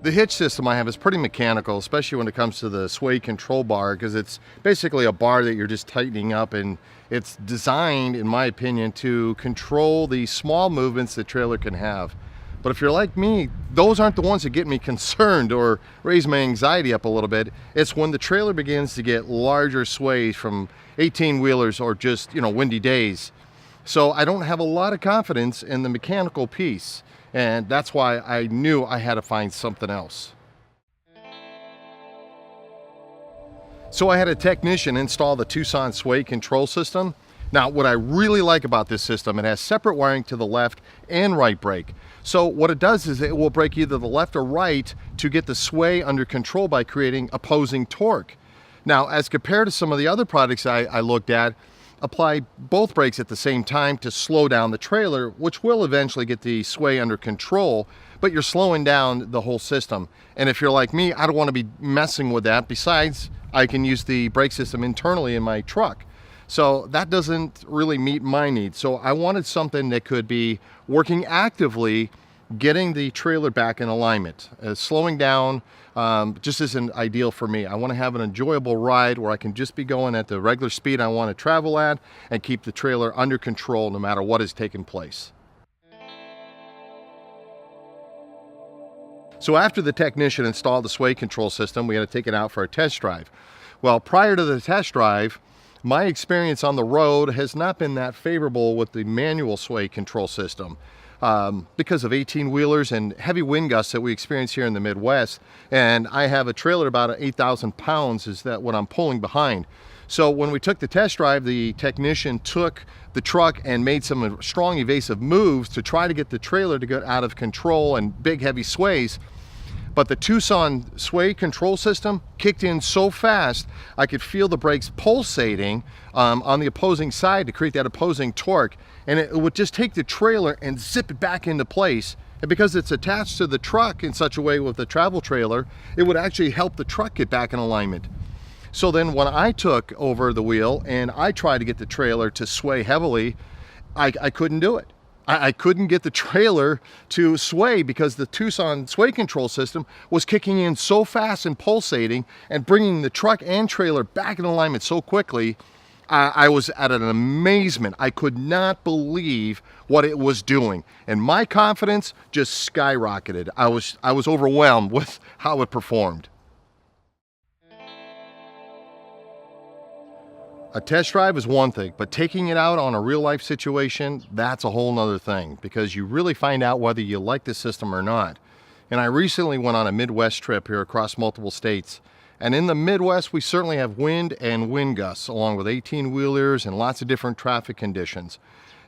The hitch system I have is pretty mechanical, especially when it comes to the sway control bar, because it's basically a bar that you're just tightening up, and it's designed, in my opinion, to control the small movements the trailer can have. But if you're like me, those aren't the ones that get me concerned or raise my anxiety up a little bit. It's when the trailer begins to get larger sways from 18-wheelers or just, windy days. So I don't have a lot of confidence in the mechanical piece. And that's why I knew I had to find something else. So I had a technician install the Tuson Sway Control system. Now, what I really like about this system, it has separate wiring to the left and right brake. So what it does is it will brake either the left or right to get the sway under control by creating opposing torque. Now, as compared to some of the other products I looked at, apply both brakes at the same time to slow down the trailer, which will eventually get the sway under control, but you're slowing down the whole system. And if you're like me, I don't want to be messing with that. Besides, I can use the brake system internally in my truck. So that doesn't really meet my needs. So I wanted something that could be working actively, getting the trailer back in alignment. Slowing down just isn't ideal for me. I want to have an enjoyable ride where I can just be going at the regular speed I want to travel at and keep the trailer under control no matter what is taking place. So after the technician installed the sway control system, we had to take it out for a test drive. Well, prior to the test drive, my experience on the road has not been that favorable with the manual sway control system. Because of 18-wheelers and heavy wind gusts that we experience here in the Midwest. And I have a trailer about 8,000 pounds is that what I'm pulling behind. So when we took the test drive, the technician took the truck and made some strong evasive moves to try to get the trailer to get out of control and big heavy sways. But the Tuson Sway Control system kicked in so fast, I could feel the brakes pulsating on the opposing side to create that opposing torque. And it would just take the trailer and zip it back into place. And because it's attached to the truck in such a way with the travel trailer, it would actually help the truck get back in alignment. So then when I took over the wheel and I tried to get the trailer to sway heavily, I couldn't do it. I couldn't get the trailer to sway because the Tuson Sway Control system was kicking in so fast and pulsating and bringing the truck and trailer back in alignment so quickly. I was at an amazement. I could not believe what it was doing. And my confidence just skyrocketed. I was overwhelmed with how it performed. A test drive is one thing, but taking it out on a real life situation, that's a whole nother thing, because you really find out whether you like the system or not. And I recently went on a Midwest trip here across multiple states. And in the Midwest, we certainly have wind and wind gusts, along with 18-wheelers and lots of different traffic conditions.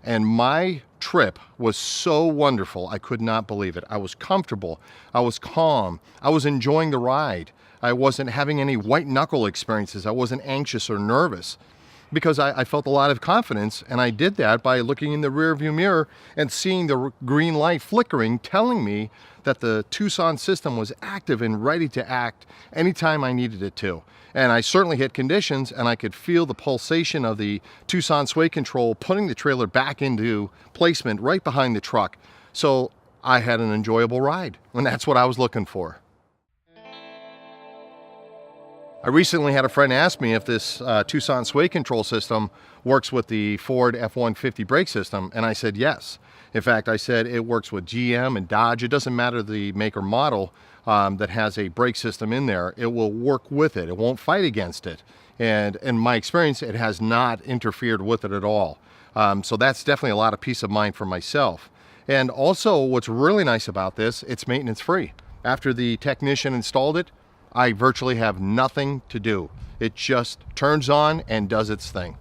And my trip was so wonderful, I could not believe it. I was comfortable, I was calm, I was enjoying the ride. I wasn't having any white knuckle experiences. I wasn't anxious or nervous because I felt a lot of confidence, and I did that by looking in the rearview mirror and seeing the green light flickering, telling me that the Tuson system was active and ready to act anytime I needed it to. And I certainly hit conditions, and I could feel the pulsation of the Tuson Sway Control putting the trailer back into placement right behind the truck. So I had an enjoyable ride, and that's what I was looking for. I recently had a friend ask me if this Tuson Sway Control system works with the Ford F-150 brake system, and I said yes. In fact, I said it works with GM and Dodge. It doesn't matter the make or model that has a brake system in there. It will work with it. It won't fight against it. And in my experience, it has not interfered with it at all. So that's definitely a lot of peace of mind for myself. And also, what's really nice about this, it's maintenance free. After the technician installed it, I virtually have nothing to do. It just turns on and does its thing.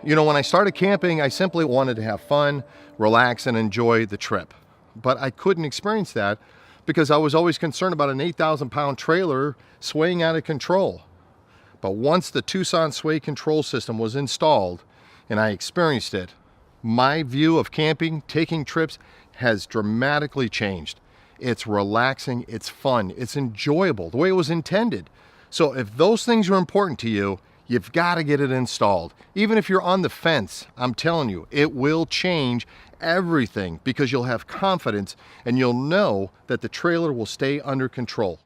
You know, when I started camping, I simply wanted to have fun, relax, and enjoy the trip. But I couldn't experience that because I was always concerned about an 8,000-pound trailer swaying out of control. But once the Tuson Sway Control system was installed and I experienced it, my view of camping, taking trips, has dramatically changed. It's relaxing, it's fun, it's enjoyable, the way it was intended. So if those things are important to you, You've got to get it installed. Even if you're on the fence, I'm telling you, it will change everything because you'll have confidence and you'll know that the trailer will stay under control.